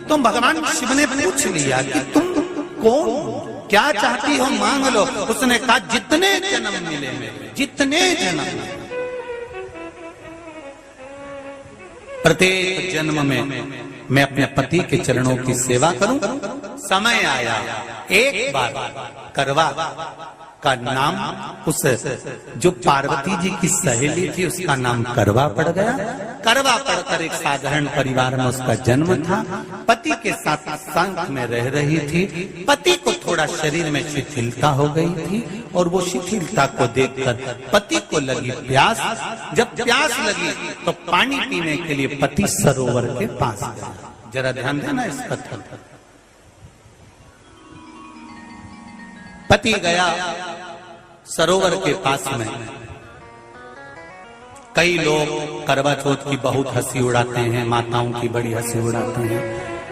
तो भगवान शिव ने पूछ लिया कि तुम कौन, क्या चाहती हो, मांग लो। उसने कहा जितने जन्म मिले मेरे, जितने जन्म, प्रत्येक जन्म में मैं अपने पति के चरणों की सेवा करूं। समय आया, एक बार करवा का नाम, उस जो पार्वती जी की सहेली थी उसका नाम करवा पड़ गया। करवा पड़कर एक साधारण परिवार में उसका जन्म था। पति के साथ संग में रह रही थी। पति को थोड़ा शरीर में शिथिलता हो गई थी और वो शिथिलता को देखकर पति को लगी प्यास। जब प्यास लगी तो पानी पीने के लिए पति सरोवर के पास गया। जरा ध्यान देना इस कथा पर। पति गया सरोवर के पास में। कई लोग करवा चौथ की बहुत हंसी उड़ाते हैं, माताओं की बड़ी हंसी उड़ाते हैं।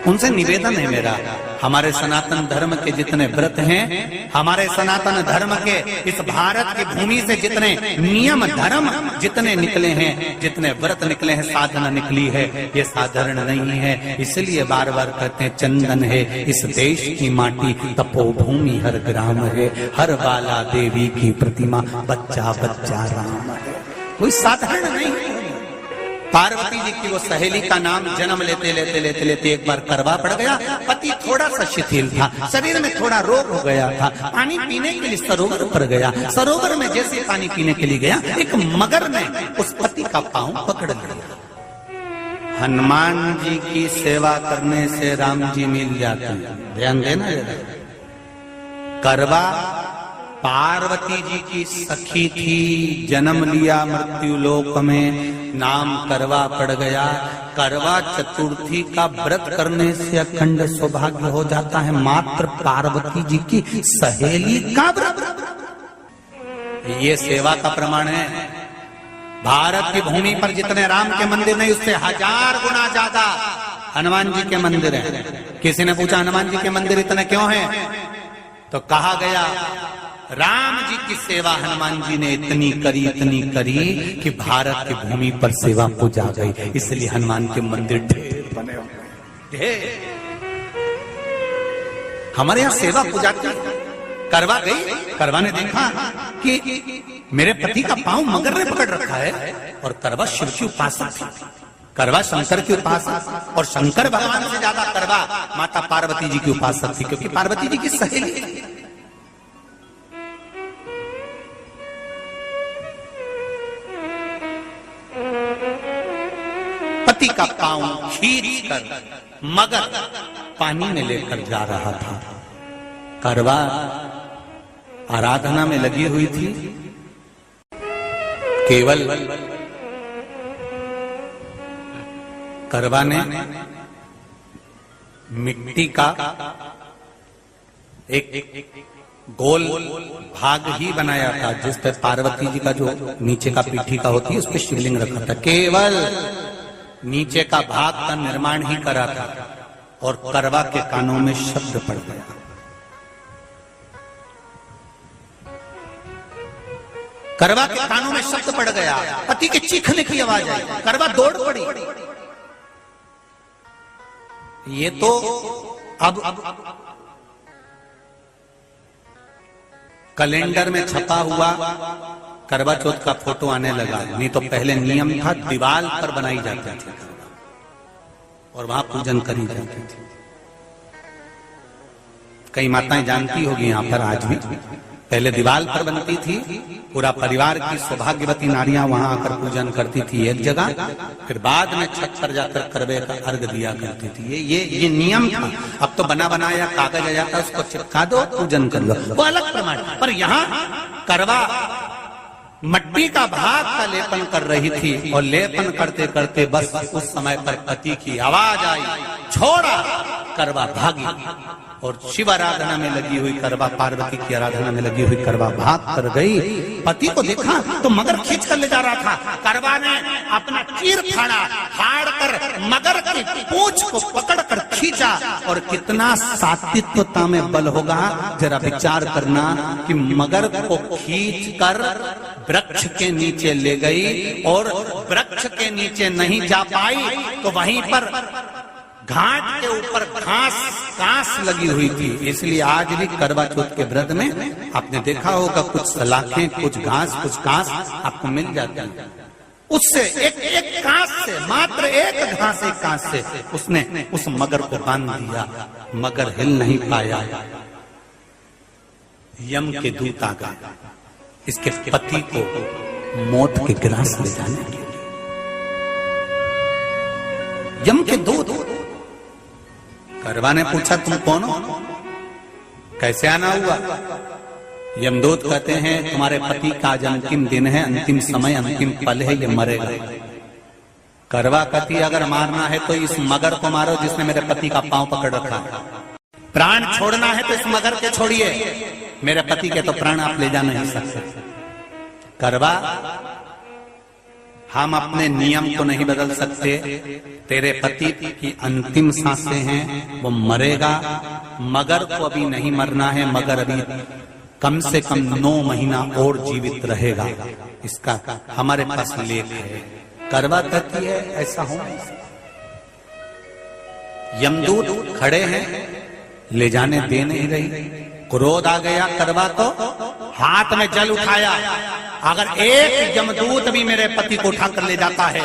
उनसे निवेदन है मेरा, हमारे सनातन धर्म के जितने व्रत हैं, हमारे सनातन धर्म के इस भारत की भूमि से जितने नियम धर्म जितने निकले हैं, जितने व्रत निकले हैं, साधना निकली है, ये साधारण नहीं है। इसलिए बार बार कहते हैं चंदन है इस देश की माटी, तपोभूमि हर ग्राम है, हर बाला देवी की प्रतिमा, बच्चा बच्चा राम है। कोई साधारण नहीं है। पार्वती जी की वो सहेली का नाम जन्म लेते लेते लेते लेते एक बार करवा पड़ गया। पति थोड़ा सा शिथिल था, शरीर में थोड़ा रोग हो गया था। पानी पीने के लिए सरोवर पर गया। सरोवर में जैसे पानी पीने के लिए गया, एक मगर ने उस पति का पांव पकड़ लिया। हनुमान जी की सेवा करने से राम जी मिल जाते हैं, ध्यान देना जरा। करवा पार्वती जी की सखी थी, जन्म लिया मृत्यु लोक में, नाम करवा पड़ गया। करवा चतुर्थी का व्रत करने से अखंड सौभाग्य हो जाता है। मात्र पार्वती जी की सहेली का व्रत, ये सेवा का प्रमाण है। भारत की भूमि पर जितने राम के मंदिर नहीं, उससे 1000 गुना ज्यादा हनुमान जी के मंदिर हैं। किसी ने पूछा हनुमान जी के मंदिर इतने क्यों हैं, तो कहा गया राम जी की सेवा हनुमान जी ने इतनी करी कि भारत की भूमि पर सेवा पूजा गई। इसलिए हनुमान के मंदिर ढेर बने हुए, ढेर। हमारे यहाँ सेवा पूजा की। करवा गई, करवा ने देखा कि मेरे पति का पांव मगर ने पकड़ रखा है, और करवा शिव की उपासक थी। करवा शंकर की उपासक, और शंकर भगवान से ज्यादा करवा माता पार्वती जी की उपासक थी, क्योंकि पार्वती जी की सहेली थी। पति का पांव खींच कर मगर पानी में लेकर जा रहा था। करवा आराधना में लगी हुई थी। केवल करवा ने मिट्टी का एक गोल भाग ही बनाया था, जिस पर पार्वती जी का जो नीचे का पीठी का होती है उस पर शिवलिंग रखा था। केवल नीचे का भाग का निर्माण ही करा था, और करवा के कानों में शब्द पड़ गया। करवा के कानों में शब्द पड़ गया, पति के चीखने की आवाज आई। करवा दौड़ पड़ी। ये तो अब कैलेंडर में छपा हुआ करवा चौथ का फोटो आने लगा, नहीं तो पहले नियम था दीवार पर बनाई जाती थी और वहां पूजन करी जाती थी। कई माताएं जानती होगी यहाँ पर आज भी, पहले दीवार पर बनती थी, पूरा परिवार की सौभाग्यवती नारियां वहां आकर पूजन करती थी एक जगह, फिर बाद में छत पर जाकर करवे का अर्घ दिया करती थी। ये नियम था। अब तो बना बनाया कागज आ जाता, उसको चिपका दो, पूजन कर लो, वो अलग प्रमाण। पर यहाँ करवा मट्टी का भाग का लेपन कर रही थी, और लेपन करते करते बस उस समय पर पति की आवाज आई, छोड़ा। करवा भागी, और शिव आराधना में लगी हुई करवा, पार्वती की आराधना में लगी हुई करवा भाग कर गई। पति को देखा तो मगर खींच कर ले जा रहा था। करवा ने अपना चीर फाड़ कर मगर की पूंछ को पकड़ कर खींचा, और कितना सात्विकता में बल होगा जरा विचार करना कि मगर को खींच कर वृक्ष के नीचे ले गई, और वृक्ष के नीचे नहीं जा पाई तो वहीं पर घाट के ऊपर कांस लगी हुई थी। इसलिए आज भी करवा चौथ के व्रत में आपने देखा होगा कुछ सलाखें, कुछ घास, कुछ कांस आपको मिल जाती है। उससे एक कांस से, मात्र एक घास, एक कांस से उसने उस मगर को बांध दिया। मगर हिल नहीं पाया। यम के दूत आ गए इसके पति को मौत के गिलास ले जाने के लिए। यम के दूत। करवा ने पूछा तुम कौन हो, कैसे आना हुआ? यमदूत कहते हैं तुम्हारे पति का आज अंतिम दिन है, अंतिम समय, अंतिम पल है, ये मरेगा। करवा कहती अगर मारना है तो इस मगर को मारो जिसने मेरे पति का पांव पकड़ रखा है। प्राण छोड़ना है तो इस मगर के छोड़िए, मेरे पति के तो प्राण आप ले जा नहीं सकते। करवा, हम अपने नियम को नहीं बदल सकते। तेरे पति की अंतिम सांसें हैं, वो मरेगा। मगर को अभी नहीं मरना है, मगर अभी कम से कम 9 महीना और जीवित रहेगा। इसका हमारे पास लेख है। करवा कहती है ऐसा हो नहीं सकता। यमदूत खड़े हैं, ले जाने दे नहीं रही। क्रोध आ गया करवा को, हाथ में जल उठाया। अगर एक यमदूत भी मेरे पति को उठाकर ले जाता है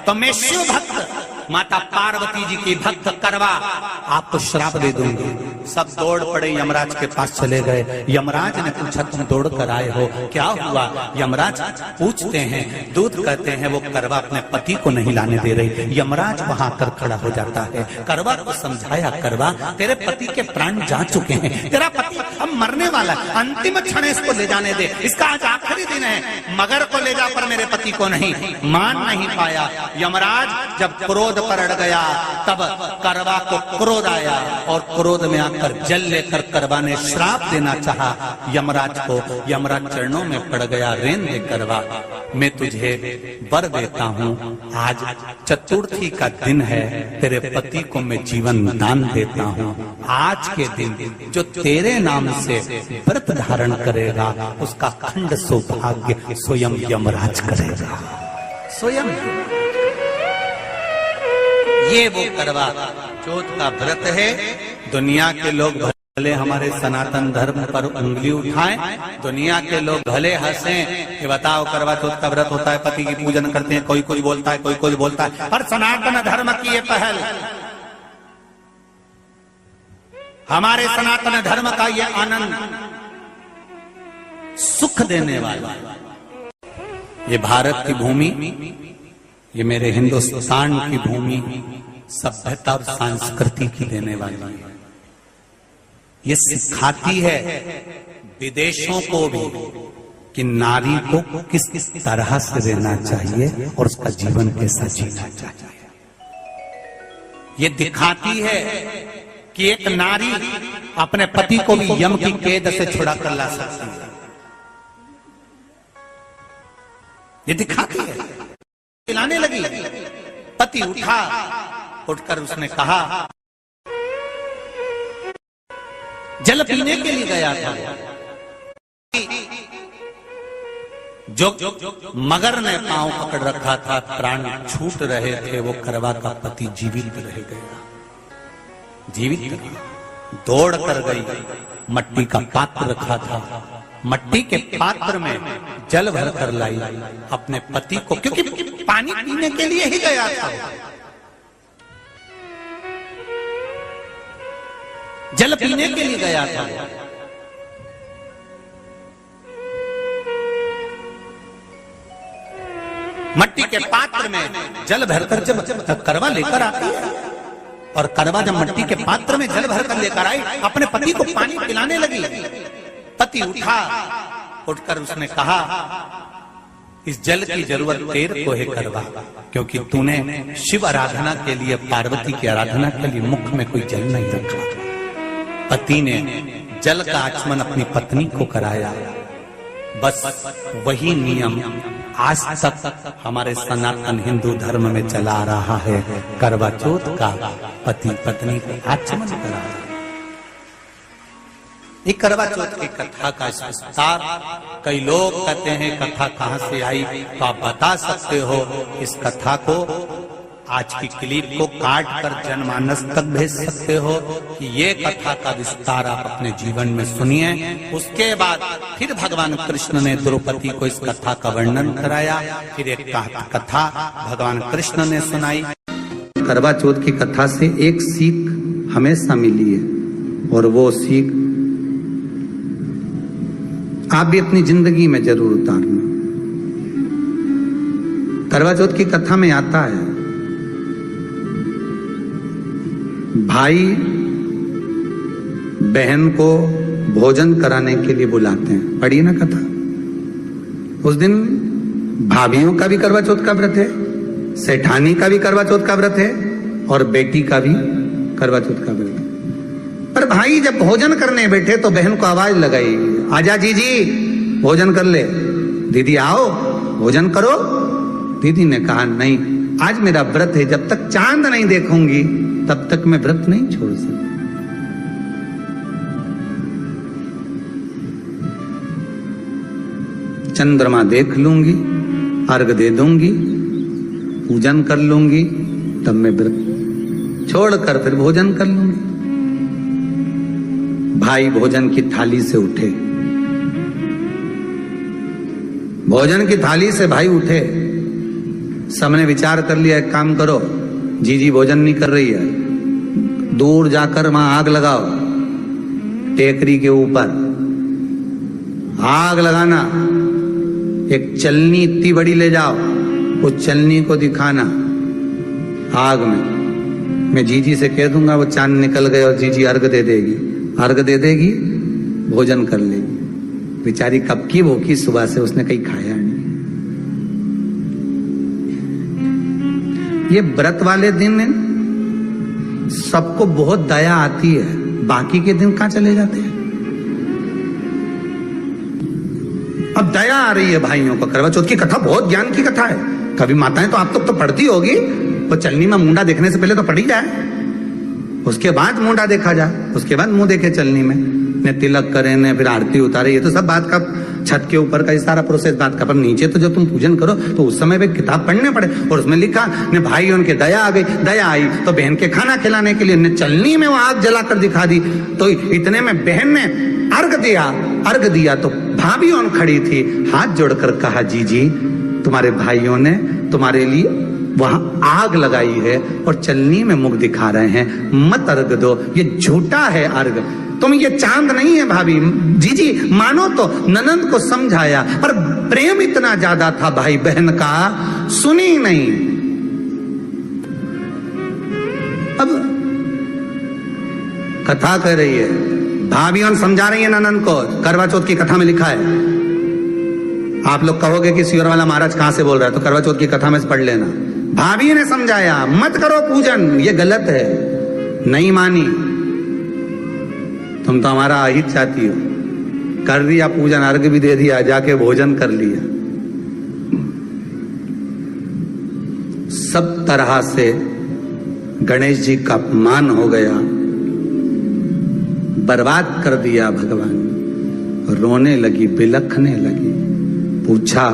तो मैं शिव भक्त माता पार्वती जी की भक्त करवा आपको श्राप दे दूंगी। सब दौड़ पड़े, यमराज के पास चले गए। यमराज ने पूछा तुम दौड़ कर आए हो, क्या हुआ? यमराज पूछते हैं, दूत कहते हैं वो करवा अपने पति को नहीं लाने दे रही। यमराज वहां कर खड़ा हो जाता है। करवा को समझाया, करवा तेरे पति के प्राण जा चुके हैं, तेरा पति अब मरने वाला है, अंतिम क्षण इसको ले जाने दे, इसका आज आखिरी दिन है। मगर को ले जा पर मेरे पति को नहीं। मान नहीं पाया। यमराज जब क्रोध पर अड़ गया तब करवा को क्रोध आया और क्रोध में आकर जल लेकर करवा ने श्राप देना चाहा यमराज को। यमराज चरणों में पड़ गया, रेन दे करवा, मैं तुझे वर देता हूँ, आज चतुर्थी का दिन है, तेरे पति को मैं जीवन दान देता हूँ। आज के दिन जो तेरे नाम से व्रत धारण करेगा उसका खंड सौभाग्य स्वयं यमराज करेगा। स्वयं ये वो करवा चौथ का व्रत है। दुनिया के लोग भले हमारे सनातन धर्म पर उंगली उठाएं, दुनिया के लोग भले हंसें कि बताओ करवा चौथ का व्रत होता है, पति की पूजन करते हैं, कोई कोई बोलता है, कोई कोई बोलता है, पर सनातन धर्म की ये पहल, हमारे सनातन धर्म का ये आनंद, सुख देने वाला, ये भारत की भूमि, ये मेरे हिंदुस्तान की भूमि सभ्यता और संस्कृति की देने वाली है। ये सिखाती है विदेशों को भी कि नारी को किस किस तरह से रहना चाहिए और उसका जीवन कैसा जीना चाहिए। ये दिखाती है कि एक नारी अपने पति को भी यम की कैद से छुड़ा कर ला सकती है। ये दिखाती है। पिलाने लगी, पति उठा, उठकर उसने कहा, जल पीने के लिए गया था। जो मगर ने पांव पकड़ रखा था, प्राण छूट रहे थे, वो करवा का पति जीवित रह गया। जीवित दौड़ कर गई, मट्टी का पात्र रखा था, मट्टी के पात्र में जल भर कर लाई अपने पति को, क्योंकि पानी पीने के लिए ही गया था। जल पीने के लिए गया था। मट्टी के पात्र में जल भरकर जब करवा लेकर आती है और करवा जब मट्टी के पात्र में जल भरकर लेकर आई, अपने पति को पानी पिलाने लगी। पति उठा, उठकर उसने कहा, इस जल की जरूरत तेरे को है करवा, क्योंकि तूने शिव आराधना के लिए, पार्वती की आराधना के लिए मुख में कोई जल नहीं रखा। पति ने जल का आचमन अपनी पत्नी को कराया। बस वही नियम आज तक हमारे सनातन हिंदू धर्म में चला आ रहा है। करवा चौथ का पति पत्नी को आचमन कराया। ये करवा चौथ की कथा का विस्तार, कई लोग कहते हैं कथा कहां से आई, तो आप बता सकते हो इस कथा को आज की क्लिप को काट कर जनमानस तक भेज सकते हो कि ये कथा का विस्तार आप अपने जीवन में सुनिए। उसके बाद फिर भगवान कृष्ण ने द्रौपदी को इस कथा का वर्णन कराया, फिर एक कथा भगवान कृष्ण ने सुनाई। करवा चौथ की कथा से एक सीख हमेशा मिली है, और वो सीख आप भी अपनी जिंदगी में जरूर उतारना। करवा चौथ की कथा में आता है, भाई बहन को भोजन कराने के लिए बुलाते हैं। पढ़िए ना कथा। उस दिन भाभियों का भी करवा चौथ का व्रत है, सेठानी का भी करवा चौथ का व्रत है, और बेटी का भी करवा चौथ का व्रत है। पर भाई जब भोजन करने बैठे तो बहन को आवाज लगाई, आजा जीजी भोजन कर ले। दीदी आओ भोजन करो। दीदी ने कहा नहीं, आज मेरा व्रत है, जब तक चांद नहीं देखूंगी तब तक मैं व्रत नहीं छोड़ सकती। चंद्रमा देख लूंगी, अर्घ दे दूंगी, पूजन कर लूंगी, तब मैं व्रत छोड़कर फिर भोजन कर लूंगी। भाई भोजन की थाली से उठे, भोजन की थाली से भाई उठे। सबने विचार कर लिया, एक काम करो, जीजी भोजन नहीं कर रही है, दूर जाकर वहां आग लगाओ, टेकरी के ऊपर आग लगाना, एक चलनी इतनी बड़ी ले जाओ, उस चलनी को दिखाना आग में। मैं जीजी से कह दूंगा, वो चांद निकल गए और जीजी अर्घ दे देगी, अर्घ दे देगी, भोजन कर लेगी। बेचारी कब की भूखी, सुबह से उसने कहीं खाया नहीं। ये व्रत वाले दिन सबको बहुत दया आती है, बाकी के दिन कहां चले जाते हैं। अब दया आ रही है भाइयों को। करवा चौथ की कथा बहुत ज्ञान की कथा है। कभी माताएं तो आप तो पढ़ती होगी, वो चलनी में मुंडा देखने से पहले तो पढ़ी जाए, उसके बाद मुंडा देखा जाए, उसके बाद मुंह देखे चलनी में, ने तिलक करे, ने फिर आरती उतारे। ये तो सब बात का छत के ऊपर का सारा प्रोसेस बात का, पर नीचे तो जब तुम पूजन करो तो उस समय भी किताब पढ़ने पड़े। और उसमें लिखा ने भाई उनके दया आ गई, दया आई तो बहन के खाना खिलाने के लिए ने चलनी में वो आग जलाकर दिखा दी। तो इतने में बहन ने अर्घ दिया तो भाभी उन खड़ी थी, हाथ जोड़कर कहा, जीजी तुम्हारे भाइयों ने तुम्हारे लिए वहां आग लगाई है और चलनी में मुख दिखा रहे हैं, मत अर्घ दो, ये झूठा है अर्घ, तुम ये चांद नहीं है भाभी। जीजी मानो तो ननंद को समझाया, पर प्रेम इतना ज्यादा था भाई बहन का, सुनी नहीं। अब कथा कर रही है, भाभी समझा रही है ननंद को। करवा चौथ की कथा में लिखा है, आप लोग कहोगे कि सियोर वाला महाराज कहां से बोल रहा है, तो करवा चौथ की कथा में से पढ़ लेना। भाभी ने समझाया, मत करो पूजन, ये गलत है। नहीं मानी, तुम तो हमारा अहित चाहती हो। कर दिया पूजन, अर्घ भी दे दिया, जाके भोजन कर लिया। सब तरह से गणेश जी का अपमान हो गया, बर्बाद कर दिया भगवान। रोने लगी, बिलखने लगी। पूछा,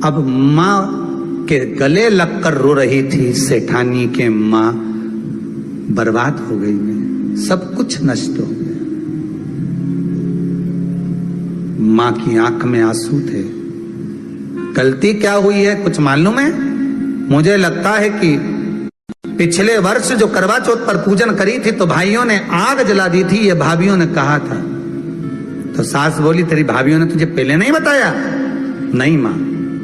अब माँ के गले लगकर रो रही थी सेठानी के माँ, बर्बाद हो गई मैं, सब कुछ नष्ट हो गया। माँ की आंख में आंसू थे। गलती क्या हुई है कुछ मालूम है? मुझे लगता है कि पिछले वर्ष जो करवा चौथ पर पूजन करी थी तो भाइयों ने आग जला दी थी, ये भाभियों ने कहा था। तो सास बोली, तेरी भाभियों ने तुझे पहले नहीं बताया? नहीं माँ,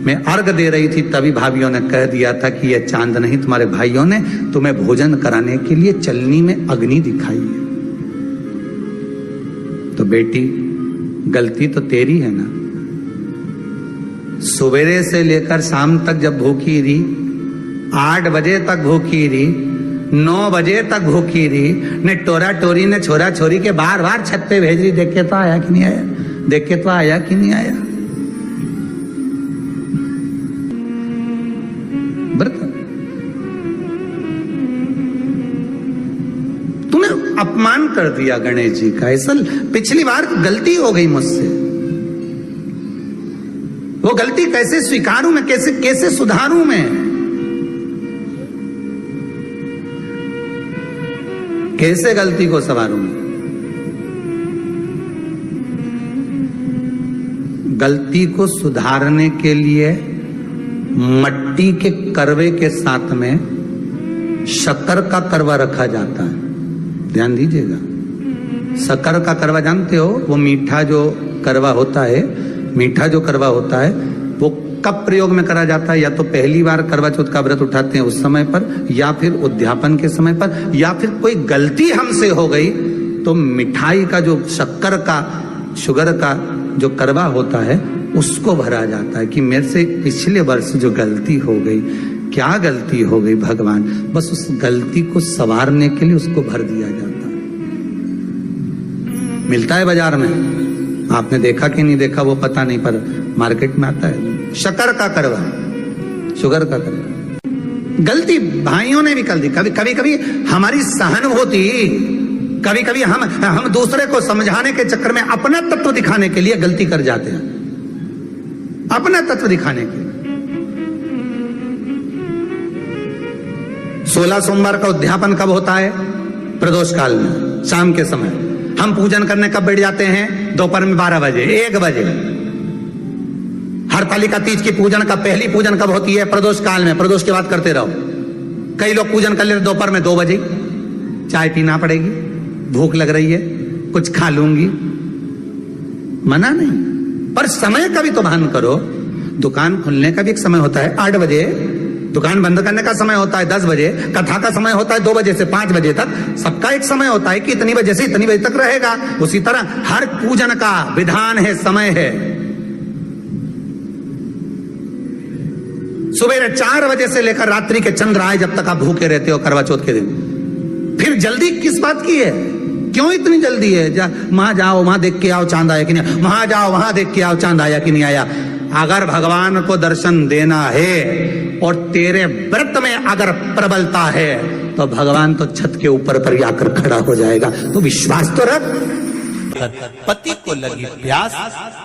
मैं अर्घ दे रही थी तभी भाभियों ने कह दिया था कि यह चांद नहीं, तुम्हारे भाइयों ने तुम्हें भोजन कराने के लिए चलनी में अग्नि दिखाई है। तो बेटी गलती तो तेरी है ना। सवेरे से लेकर शाम तक जब भूखी रही, 8 बजे तक भूखी रही, 9 बजे तक भूखी रही, ने टोरा टोरी ने छोरा छोरी के बार बार छत पे भेज रही, देख के तो आया कि नहीं आया, देख के तो आया कि नहीं आया। तूने अपमान कर दिया गणेश जी का। ऐसा पिछली बार गलती हो गई मुझसे, वो गलती कैसे स्वीकारूं मैं, कैसे सुधारूं मैं? कैसे गलती को संवारूंगा? गलती को सुधारने के लिए मट्टी के करवे के साथ में शक्कर का करवा रखा जाता है। ध्यान दीजिएगा, शक्कर का करवा जानते हो, वो मीठा जो करवा होता है, मीठा जो करवा होता है वो कब प्रयोग में करा जाता है? या तो पहली बार करवा चौथ का व्रत उठाते हैं उस समय पर, या फिर उद्यापन के समय पर, या फिर कोई गलती हमसे हो गई तो मिठाई का जो शक्कर का, शुगर का जो करवा होता है उसको भरा जाता है कि मेरे से पिछले वर्ष जो गलती हो गई, क्या गलती हो गई भगवान, बस उस गलती को संवारने के लिए उसको भर दिया जाता है। मिलता है बाजार में, आपने देखा कि नहीं देखा वो पता नहीं, पर मार्केट में आता है शक्कर का करवा, शुगर का करवा। गलती भाइयों ने भी कर दी। कभी कभी हमारी सहानुभूति, कभी कभी हम दूसरे को समझाने के चक्कर में अपना तत्व दिखाने के लिए गलती कर जाते हैं, अपना तत्व दिखाने के। 16 सोमवार का उद्यापन कब होता है? प्रदोष काल में, शाम के समय। हम पूजन करने कब बैठ जाते हैं? दोपहर में 12 बजे, 1 बजे। हरतालिका तीज की पूजन का पहली पूजन कब होती है? प्रदोष काल में। प्रदोष की बात करते रहो। कई लोग पूजन कर लेते दोपहर में 2 बजे। चाय पीना पड़ेगी, भूख लग रही है, कुछ खा लूंगी, मना नहीं, पर समय का भी तो भान करो। दुकान खुलने का भी एक समय होता है 8 बजे, दुकान बंद करने का समय होता है 10 बजे, कथा का समय होता है 2 बजे से 5 बजे तक। सबका एक समय होता है कि इतनी बजे से इतनी बजे तक रहेगा। उसी तरह हर पूजन का विधान है, समय है। सुबह 4 बजे से लेकर रात्रि के चंद्र आए जब तक आप भूखे रहते हो करवा चौथ के दिन। फिर जल्दी किस बात की है? क्यों इतनी जल्दी है? वहां जाओ, वहां देख के आओ चांद आया कि नहीं, वहां जाओ, वहां देख के आओ चांद आया कि नहीं आया। अगर भगवान को दर्शन देना है और तेरे व्रत में अगर प्रबलता है तो भगवान तो छत के ऊपर पर आकर खड़ा हो जाएगा। तो विश्वास तो रख। पति को लगी प्यास,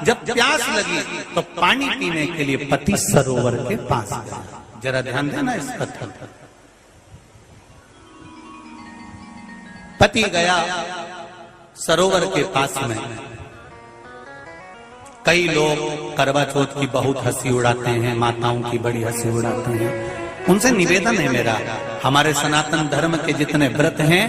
जब प्यास लगी तो पानी पीने के लिए पति सरोवर के पास गया। जरा ध्यान देना इस कथन पर। पति गया सरोवर के पास में। कई लोग करवा चौथ की बहुत हंसी उड़ाते हैं, माताओं की बड़ी हंसी उड़ाते हैं। उनसे निवेदन है मेरा, हमारे सनातन धर्म के जितने व्रत हैं,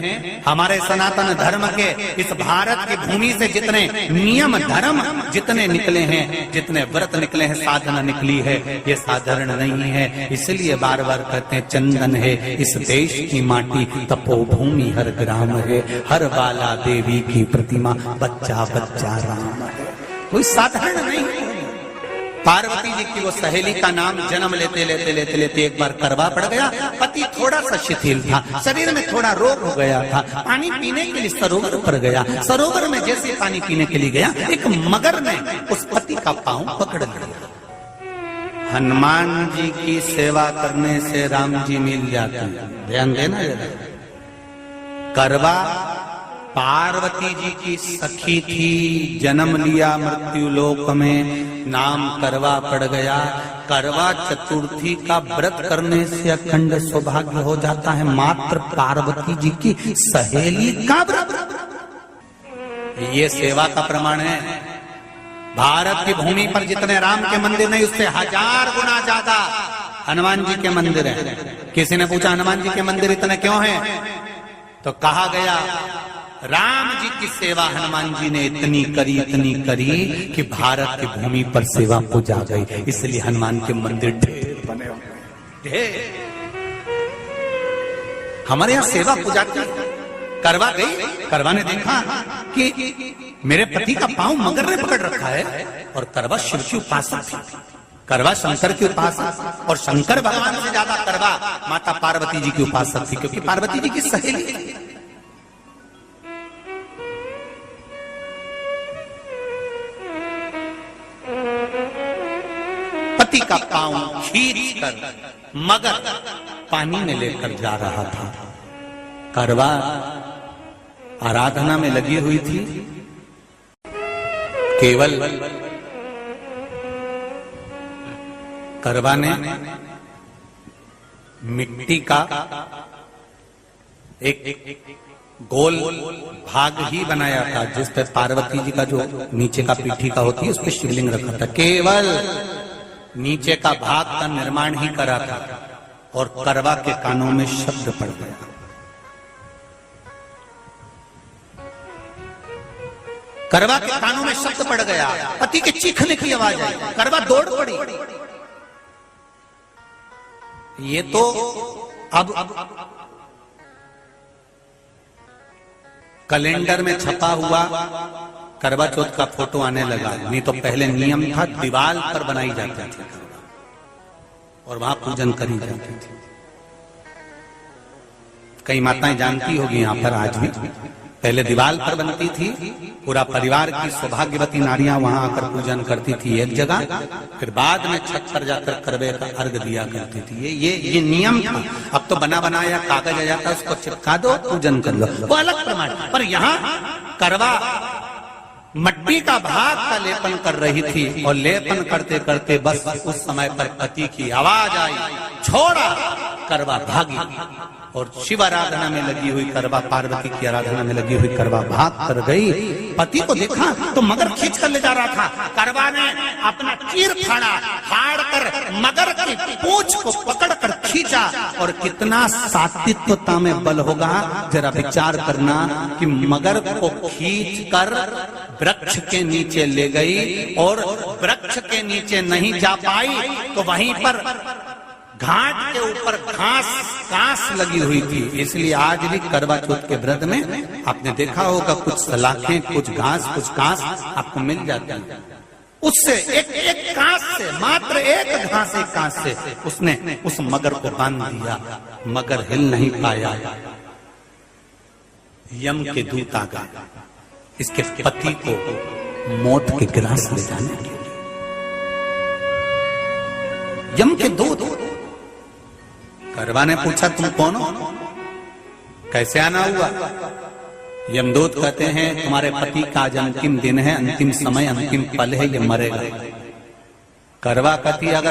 हमारे सनातन धर्म के इस भारत की भूमि से जितने नियम धर्म जितने निकले हैं, जितने व्रत निकले हैं, साधना निकली है, ये साधारण नहीं है। इसलिए बार बार कहते हैं चंदन है इस देश की माटी, तपोभूमि हर ग्राम है, हर बाला देवी की प्रतिमा, बच्चा बच्चा राम है। कोई साधारण नहीं है। पार्वती जी की वो सहेली का नाम जन्म लेते लेते लेते लेते एक बार करवा पड़ गया। पति थोड़ा सा शिथिल था, शरीर में थोड़ा रोग हो गया था। पानी पीने के लिए सरोवर पर गया। सरोवर में जैसे पानी पीने के लिए गया, एक मगर ने उस पति का पांव पकड़ लिया। हनुमान जी की सेवा करने से राम जी मिल जाते हैं, ध्यान देना जरा। करवा पार्वती जी की सखी थी, जन्म लिया मृत्यु लोक में, नाम करवा पड़ गया। करवा चतुर्थी का व्रत करने से अखंड सौभाग्य हो जाता है। मात्र पार्वती जी की सहेली का व्रत, ये सेवा का प्रमाण है। भारत की भूमि पर जितने राम के मंदिर नहीं, उससे 1000 गुना ज्यादा हनुमान जी के मंदिर है। किसी ने पूछा हनुमान जी के मंदिर इतने क्यों हैं? तो कहा गया राम जी की सेवा हनुमान जी ने इतनी करी कि भारत की भूमि पर सेवा पूजा गई। इसलिए हनुमान के मंदिर ढेर बने हुए। हमारे यहाँ सेवा पूजा की। करवा गई, करवा ने देखा कि मेरे पति का पांव मगर ने पकड़ रखा है, और करवा शिव की उपासक थी। करवा शंकर की उपासक, और शंकर भगवान से ज्यादा करवा माता पार्वती जी की उपासक थी, क्योंकि पार्वती जी की सहेली थी। पति का पांव खींच कर मगर पानी में लेकर जा रहा था। करवा आराधना में लगी हुई थी। केवल करवा ने मिट्टी का एक गोल भाग ही बनाया था जिस पे पार्वती जी का जो नीचे का पीठी का होती है उस पे शिवलिंग रखा था, केवल नीचे का भाग का निर्माण ही करा था और करवा के कानों में शब्द पड़ गया। करवा के कानों में शब्द पड़ गया, पति के चीखने की आवाज आई, करवा दौड़ पड़ी। ये तो अब कैलेंडर में छपा हुआ करवा चौथ का फोटो आने लगा, नहीं तो पहले नियम था दीवार पर बनाई जाती थी और वहां पूजन करी जाती थी। कई माताएं जानती होगी यहां पर आज भी, पहले दीवार पर बनती थी, पूरा परिवार की सौभाग्यवती नारियां वहां आकर पूजन करती थी एक जगह, फिर बाद में छत पर जाकर करवे का अर्घ दिया करती थी। ये नियम था। अब तो बना बनाया कागज आ जाता, उसको चिपका दो, पूजन कर लो, वो अलग प्रमाण। पर यहाँ करवा मट्टी का भाग का लेपन कर रही थी और लेपन करते करते बस उस समय पर पति की आवाज आई, छोड़ा, करवा भागी। और शिव आराधना में लगी हुई करवा, पार्वती की आराधना में लगी हुई करवा भाग कर गई। पति को देखा तो मगर खींच कर ले जा रहा था, करवा ने अपना चीर फाड़ कर मगर की पूंछ को पकड़ कर खींचा। और कितना सात्विकता में बल होगा, जरा विचार करना कि मगर को खींच कर वृक्ष के नीचे ले गई और वृक्ष के नीचे नहीं जा पाई तो वहीं पर घाट के ऊपर घास लगी हुई थी। इसलिए आज भी करवा चौथ के व्रत में आपने देखा होगा कुछ सलाखें, कुछ घास आपको मिल जाती है। उससे एक घास से, मात्र एक घास से उसने उस मगर को बांध दिया। मगर हिल नहीं पाया। यम के दूत आ गए इसके पति को मौत के ग्रास ले जाने के लिए। यम के दूत। करवा ने पूछा तुम कौन हो, कैसे आना हुआ? यमदूत कहते हैं तुम्हारे पति का आज अंतिम दिन है, अंतिम समय, अंतिम पल है, ये मरेगा। करवा कहती अगर